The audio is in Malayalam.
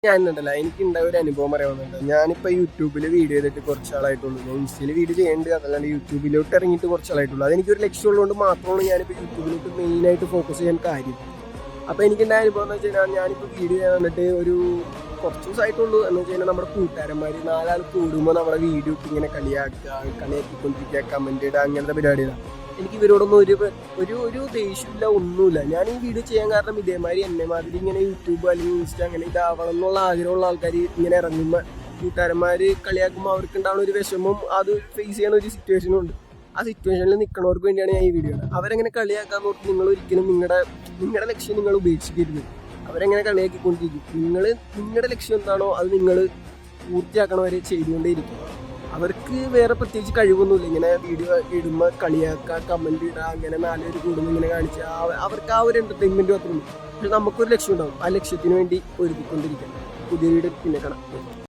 ഞാനുണ്ടല്ലോ എനിക്കുണ്ടായ ഒരു അനുഭവം പറയാവുന്നുണ്ട്. ഞാനിപ്പോൾ യൂട്യൂബിൽ വീഡിയോ ചെയ്തിട്ട് കുറച്ച് ആളായിട്ടുള്ളൂ. ഞാൻ ഇൻസ്റ്റയിൽ വീഡിയോ ചെയ്യുന്നുണ്ട്, അതല്ലാണ്ട് യൂട്യൂബിലോട്ട് ഇറങ്ങിയിട്ട് കുറച്ച് ആളായിട്ടുള്ളൂ. അതെനിക്കൊരു ലക്ഷ്യമുള്ളതുകൊണ്ട് മാത്രമാണ് ഞാനിപ്പോൾ യൂട്യൂബിലോട്ട് മെയിനായിട്ട് ഫോക്കസ് ചെയ്യാൻ കാര്യം. അപ്പോൾ എനിക്കുണ്ടായ അനുഭവം എന്ന് വെച്ച് കഴിഞ്ഞാൽ ഞാനിപ്പോൾ വീഡിയോ ചെയ്യാൻ വന്നിട്ട് ഒരു കുറച്ച് ദിവസമായിട്ടുള്ളൂ. എന്ന് വെച്ച് കഴിഞ്ഞാൽ നമ്മുടെ കൂട്ടുകാരന്മാർ നാലാൾ കൂടുമ്പോൾ നമ്മുടെ വീഡിയോ ഇട്ട് ഇങ്ങനെ കളിയാക്കിക്കൊണ്ടിരിക്കുക, കമൻറ്റ് ഇടുക, അങ്ങനത്തെ പരിപാടികളാണ്. എനിക്ക് ഇവരോടൊന്നും ഒരു ദേഷ്യമില്ല, ഒന്നുമില്ല. ഞാൻ ഈ വീഡിയോ ചെയ്യാൻ കാരണം ഇതേമാതിരി എന്നെ മാതിരി ഇങ്ങനെ യൂട്യൂബ് അല്ലെങ്കിൽ ഇൻസ്റ്റ അങ്ങനെ ഇതാവണം എന്നുള്ള ആഗ്രഹമുള്ള ആൾക്കാർ ഇങ്ങനെ ഇറങ്ങുമ്പോൾ കൂട്ടുകാരന്മാർ കളിയാക്കുമ്പോൾ അവർക്കുണ്ടാവുന്ന ഒരു വിഷമം അത് ഫേസ് ചെയ്യണ ഒരു സിറ്റുവേഷനും ഉണ്ട്. ആ സിറ്റുവേഷനിൽ നിൽക്കണവർക്ക് വേണ്ടിയാണ് ഞാൻ ഈ വീഡിയോ. അവരെങ്ങനെ കളിയാക്കാൻ നോക്കി നിങ്ങൾ ഒരിക്കലും നിങ്ങളുടെ ലക്ഷ്യം നിങ്ങൾ ഉപേക്ഷിക്കരുത്. അവരെങ്ങനെ കളിയാക്കിക്കൊണ്ടിരിക്കും. നിങ്ങളുടെ ലക്ഷ്യം എന്താണോ അത് നിങ്ങൾ പൂർത്തിയാക്കണവരെ ചെയ്തുകൊണ്ടേയിരിക്കും. അവർക്ക് വേറെ പ്രത്യേകിച്ച് കഴിവൊന്നുമില്ല. ഇങ്ങനെ വീഡിയോ ഇടുമ്പോൾ കളിയാക്കുക, കമൻറ്റ് ഇടുക, അങ്ങനെ 4 പേര് കൂടുമ്പോൾ ഇങ്ങനെ കാണിച്ച് അവർക്ക് ആ ഒരു എൻ്റർടൈൻമെൻറ്റ് മാത്രമേ ഉള്ളൂ. പക്ഷെ നമുക്കൊരു ലക്ഷ്യം ഉണ്ടാവും. ആ ലക്ഷ്യത്തിന് വേണ്ടി ഒരുക്കിക്കൊണ്ടിരിക്കണം. പുതിയ വീഡിയോ പിന്നെ കാണാം.